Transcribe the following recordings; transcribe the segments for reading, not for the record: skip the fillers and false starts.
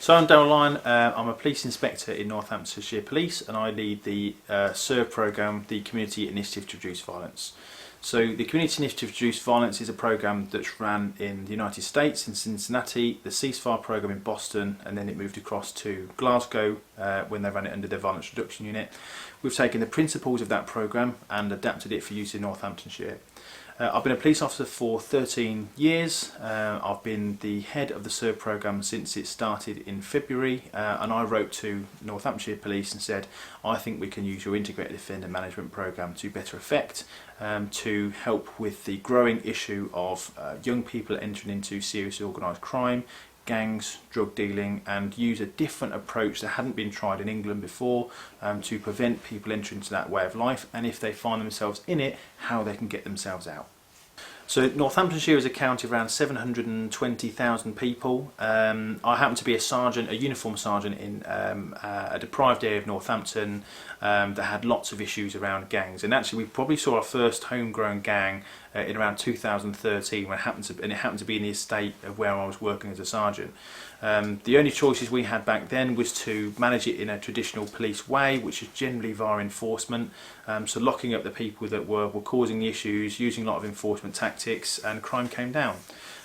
So I'm Daryl Lyon, I'm a police inspector in Northamptonshire Police, and I lead the CIRV programme, the Community Initiative to Reduce Violence. So the Community Initiative to Reduce Violence is a programme that's ran in the United States, in Cincinnati, the CIRV programme in Boston, and then it moved across to Glasgow when they ran it under their Violence Reduction Unit. We've taken the principles of that programme and adapted it for use in Northamptonshire. I've been a police officer for 13 years. I've been the head of the CIRV programme since it started in February, and I wrote to Northamptonshire Police and said, I think we can use your integrated offender management programme to better effect, to help with the growing issue of young people entering into serious organised crime, gangs, drug dealing, and use a different approach that hadn't been tried in England before to prevent people entering into that way of life, and if they find themselves in it, how they can get themselves out. So Northamptonshire is a county of around 720,000 people. I happen to be a sergeant, a uniformed sergeant in a deprived area of Northampton that had lots of issues around gangs, and actually we probably saw our first homegrown gang in around 2013 when it happened to be in the estate of where I was working as a sergeant. The only choices we had back then was to manage it in a traditional police way, which is generally via enforcement, so locking up the people that were causing the issues, using a lot of enforcement tactics, and crime came down.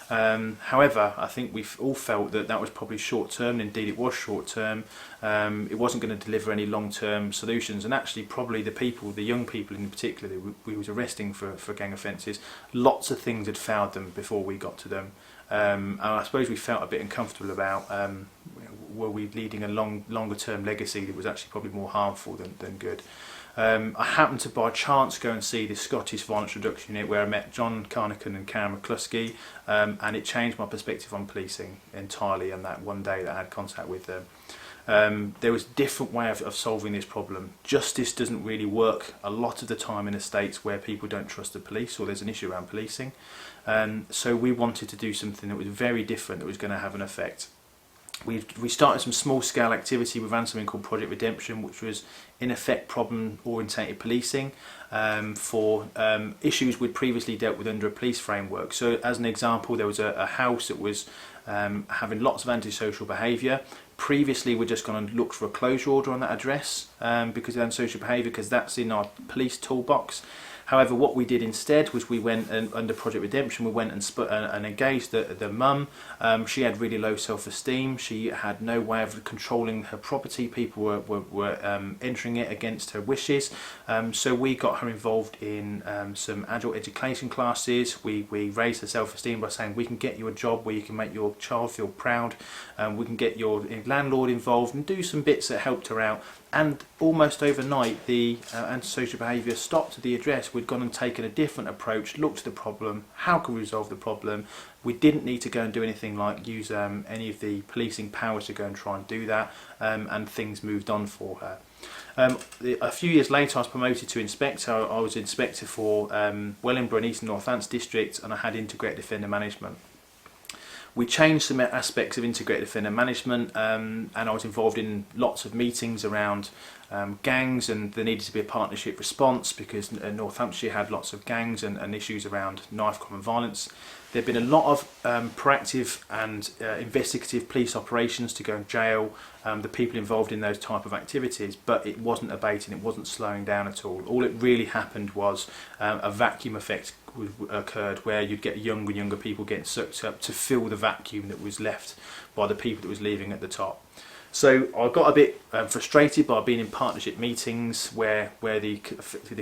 However, I think we've all felt that that was probably short term, and indeed it was short term. It wasn't going to deliver any long term solutions, and actually probably the young people in particular that we was arresting for gang offences, lots of things had failed them before we got to them. And I suppose we felt a bit uncomfortable about were we leading a longer term legacy that was actually probably more harmful than good. I happened to by chance go and see the Scottish Violence Reduction Unit where I met John Carnacan and Karen McCluskey, and it changed my perspective on policing entirely on that one day that I had contact with them. There was a different way of solving this problem. Justice doesn't really work a lot of the time in estates where people don't trust the police or there's an issue around policing. So we wanted to do something that was very different, that was going to have an effect. We started some small scale activity. We ran something called Project Redemption, which was in effect problem orientated policing for issues we'd previously dealt with under a police framework. So as an example, there was a house that was having lots of antisocial behaviour. Previously we'd just gone and looked for a closure order on that address because of antisocial behaviour, because that's in our police toolbox. However, what we did instead was we went and under Project Redemption, we went and engaged the mum. She had really low self-esteem. She had no way of controlling her property. People were entering it against her wishes. So we got her involved in some adult education classes. We raised her self-esteem by saying we can get you a job where you can make your child feel proud. We can get your landlord involved and do some bits that helped her out. And almost overnight the antisocial behaviour stopped at the address. We'd gone and taken a different approach, looked at the problem, how can we resolve the problem. We didn't need to go and do anything like use any of the policing powers to go and try and do that, and things moved on for her. A few years later I was promoted to inspector. I was inspector for Wellingborough and Eastern Northants district, and I had integrated offender management. We changed some aspects of integrated offender management, and I was involved in lots of meetings around gangs, and there needed to be a partnership response because Northamptonshire had lots of gangs and issues around knife crime and violence. There have been a lot of proactive and investigative police operations to go and jail the people involved in those type of activities, but it wasn't abating, it wasn't slowing down at all. All it really happened was a vacuum effect occurred where you'd get younger and younger people getting sucked up to fill the vacuum that was left by the people that was leaving at the top. So I got a bit frustrated by being in partnership meetings where the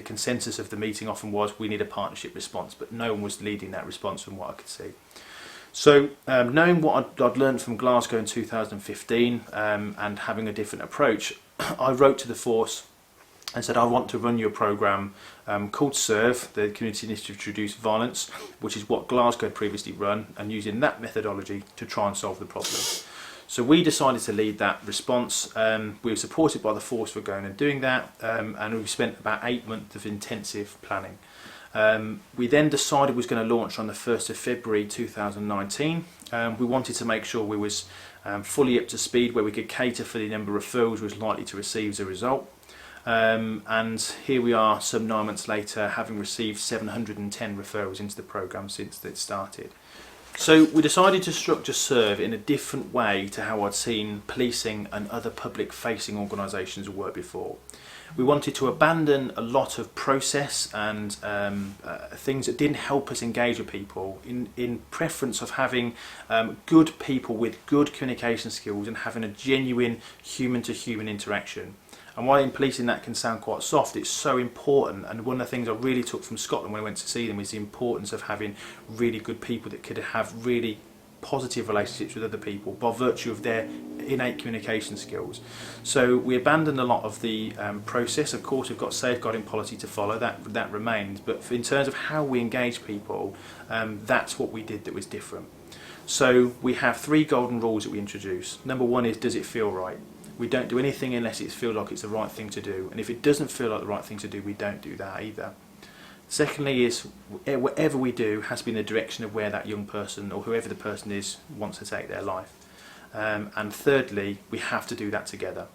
consensus of the meeting often was we need a partnership response, but no one was leading that response from what I could see. So knowing what I'd learned from Glasgow in 2015 and having a different approach, I wrote to the force and said I want to run you a programme called CIRV, the Community Initiative to Reduce Violence, which is what Glasgow had previously run, and using that methodology to try and solve the problem. So we decided to lead that response. We were supported by the force for going and doing that, and we spent about 8 months of intensive planning. We then decided we was going to launch on the 1st of February 2019. We wanted to make sure we was fully up to speed where we could cater for the number of referrals we was likely to receive as a result. And here we are some 9 months later, having received 710 referrals into the programme since it started. So we decided to structure CIRV in a different way to how I'd seen policing and other public facing organisations work before. We wanted to abandon a lot of process and things that didn't help us engage with people in preference of having good people with good communication skills and having a genuine human to human interaction. And while in policing that can sound quite soft, it's so important. And one of the things I really took from Scotland when I went to see them is the importance of having really good people that could have really positive relationships with other people by virtue of their innate communication skills. So we abandoned a lot of the process. Of course, we've got safeguarding policy to follow, that remains. But in terms of how we engage people, that's what we did that was different. So we have 3 golden rules that we introduce. Number 1 is, does it feel right? We don't do anything unless it feels like it's the right thing to do, and if it doesn't feel like the right thing to do, we don't do that either. Secondly is, whatever we do has to be in the direction of where that young person or whoever the person is wants to take their life. And thirdly, we have to do that together.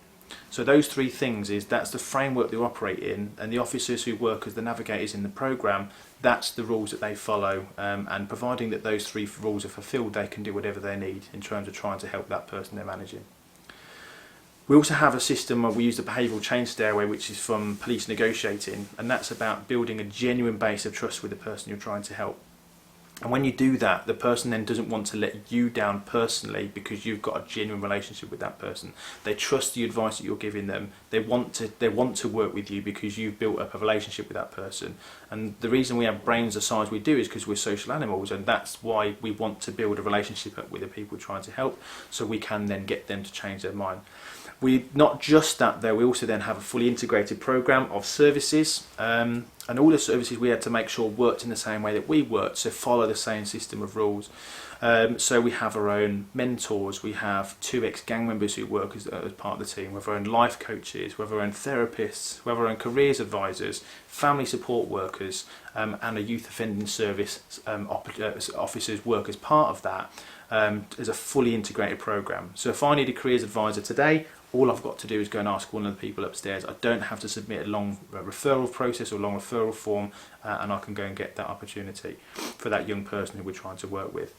So those 3 things that's the framework they operate in, and the officers who work as the navigators in the programme, that's the rules that they follow, and providing that those 3 rules are fulfilled, they can do whatever they need in terms of trying to help that person they're managing. We also have a system where we use the behavioural change stairway, which is from police negotiating, and that's about building a genuine base of trust with the person you're trying to help. And when you do that, the person then doesn't want to let you down personally because you've got a genuine relationship with that person. They trust the advice that you're giving them. They want to work with you because you've built up a relationship with that person. And the reason we have brains the size we do is because we're social animals, and that's why we want to build a relationship up with the people trying to help, so we can then get them to change their mind. We not just that though, we also then have a fully integrated programme of services, and all the services we had to make sure worked in the same way that we worked, so follow the same system of rules. So we have our own mentors, we have 2 ex-gang members who work as part of the team, we have our own life coaches, we have our own therapists, we have our own careers advisors, family support workers, and a youth offending service officers work as part of that, as a fully integrated programme. So if I need a careers advisor today, all I've got to do is go and ask one of the people upstairs. I don't have to submit a long referral process or long referral form, and I can go and get that opportunity for that young person who we're trying to work with.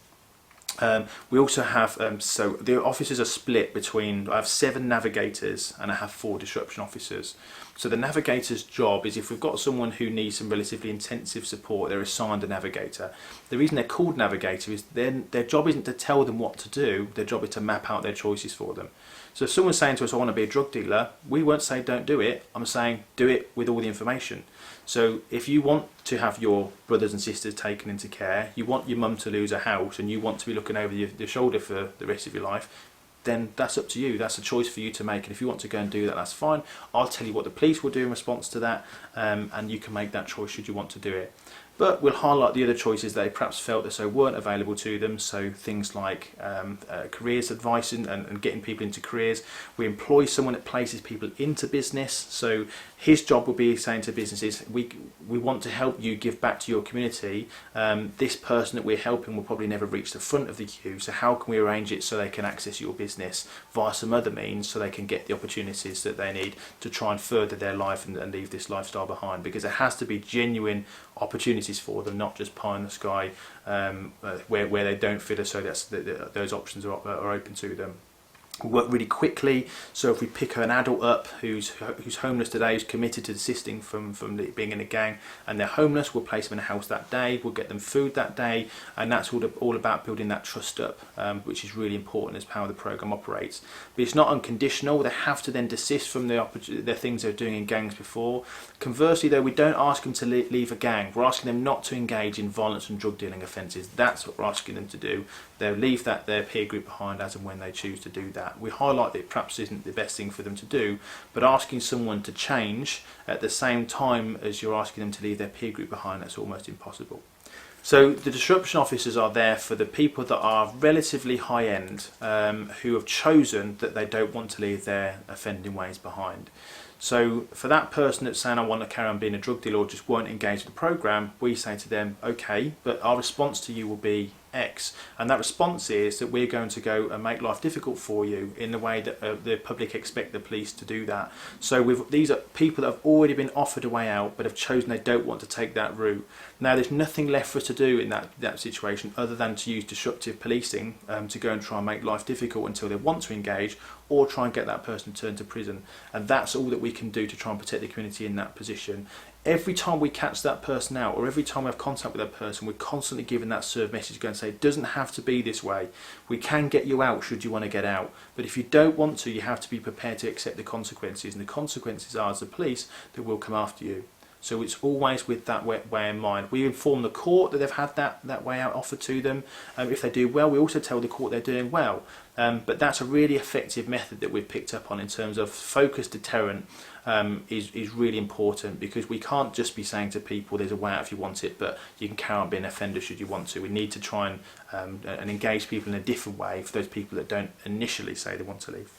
We also have, so the officers are split between, I have 7 navigators and I have 4 disruption officers. So the navigator's job is, if we've got someone who needs some relatively intensive support, they're assigned a navigator. The reason they're called navigator is their job isn't to tell them what to do, their job is to map out their choices for them. So if someone's saying to us, I want to be a drug dealer, we won't say don't do it, I'm saying do it with all the information. So if you want to have your brothers and sisters taken into care, you want your mum to lose a house, and you want to be looking over your shoulder for the rest of your life, then that's up to you. That's a choice for you to make, and if you want to go and do that, that's fine. I'll tell you what the police will do in response to that, and you can make that choice should you want to do it. But we'll highlight the other choices they perhaps felt that so weren't available to them, so things like careers advice and getting people into careers. We employ someone that places people into business, so his job will be saying to businesses, we want to help you give back to your community. This person that we're helping will probably never reach the front of the queue, so how can we arrange it so they can access your business via some other means, so they can get the opportunities that they need to try and further their life and leave this lifestyle behind, because there has to be genuine opportunities for them, not just pie in the sky where they don't fit us, so those options are open to them. We work really quickly, so if we pick an adult up who's homeless today, who's committed to desisting from being in a gang, and they're homeless, we'll place them in a house that day, we'll get them food that day, and that's all about building that trust up, which is really important as how the programme operates. But it's not unconditional, they have to then desist from the things they were doing in gangs before. Conversely though, we don't ask them to leave a gang, we're asking them not to engage in violence and drug dealing offences. That's what we're asking them to do. They'll leave their peer group behind as and when they choose to do that. We highlight that it perhaps isn't the best thing for them to do, but asking someone to change at the same time as you're asking them to leave their peer group behind, that's almost impossible. So the disruption officers are there for the people that are relatively high end, who have chosen that they don't want to leave their offending ways behind. So for that person that's saying I want to carry on being a drug dealer or just won't engage with the programme, we say to them, okay, but our response to you will be X, and that response is that we're going to go and make life difficult for you in the way that the public expect the police to do that. So these are people that have already been offered a way out but have chosen they don't want to take that route. Now there's nothing left for us to do in that situation other than to use disruptive policing to go and try and make life difficult until they want to engage, or try and get that person turned to prison. And that's all that we can do to try and protect the community in that position. Every time we catch that person out, or every time we have contact with that person, we're constantly giving that CIRV message, going to say, it doesn't have to be this way. We can get you out should you want to get out. But if you don't want to, you have to be prepared to accept the consequences. And the consequences are, as the police, that will come after you. So it's always with that way in mind. We inform the court that they've had that way out offered to them. If they do well, we also tell the court they're doing well. But that's a really effective method that we've picked up on in terms of focused deterrent. Is really important, because we can't just be saying to people there's a way out if you want it, but you can carry on being an offender should you want to. We need to try and engage people in a different way for those people that don't initially say they want to leave.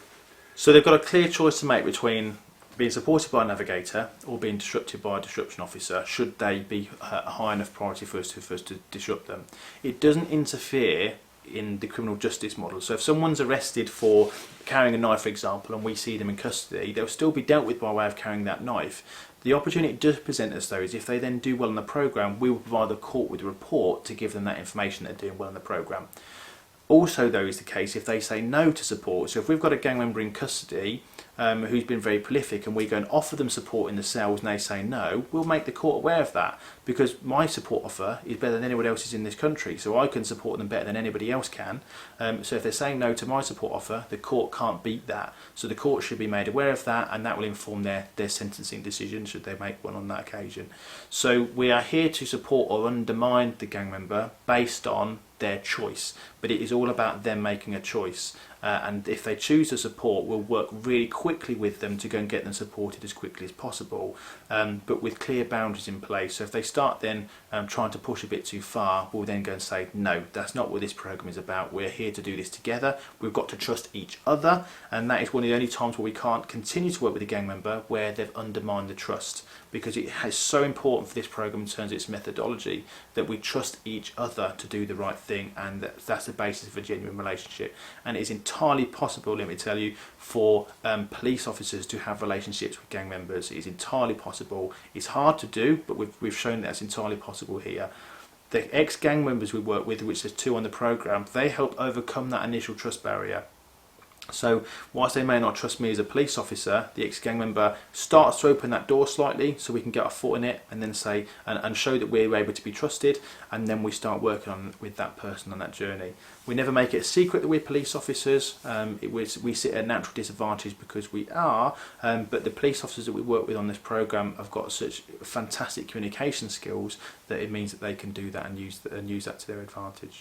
So they've got a clear choice to make between being supported by a navigator or being disrupted by a disruption officer, should they be a high enough priority for us to disrupt them. It doesn't interfere in the criminal justice model. So if someone's arrested for carrying a knife, for example, and we see them in custody, they'll still be dealt with by way of carrying that knife. The opportunity it does present us, though, is if they then do well in the programme, we will provide the court with a report to give them that information they're doing well in the programme. Also, though, is the case if they say no to support. So if we've got a gang member in custody who's been very prolific, and we go and offer them support in the cells and they say no, we'll make the court aware of that, because my support offer is better than anyone else's in this country, so I can support them better than anybody else can. So if they're saying no to my support offer, the court can't beat that. So the court should be made aware of that, and that will inform their sentencing decision should they make one on that occasion. So we are here to support or undermine the gang member based on their choice, but it is all about them making a choice, and if they choose to support, we'll work really quickly with them to go and get them supported as quickly as possible, but with clear boundaries in place. So if they start then trying to push a bit too far, we'll then go and say, no, that's not what this programme is about. We're here to do this together. We've got to trust each other, and that is one of the only times where we can't continue to work with a gang member where they've undermined the trust, because it is so important for this programme in terms of its methodology that we trust each other to do the right thing, and that's the basis of a genuine relationship. And it is entirely possible, let me tell you, for police officers to have relationships with gang members. It is entirely possible. It's hard to do, but we've shown that it's entirely possible here. The ex-gang members we work with, which there's 2 on the programme, they help overcome that initial trust barrier. So whilst they may not trust me as a police officer, the ex-gang member starts to open that door slightly so we can get our foot in it, and then say and show that we're able to be trusted, and then we start working on with that person on that journey. We never make it a secret that we're police officers. We sit at a natural disadvantage because we are, but the police officers that we work with on this programme have got such fantastic communication skills that it means that they can do that and use that to their advantage.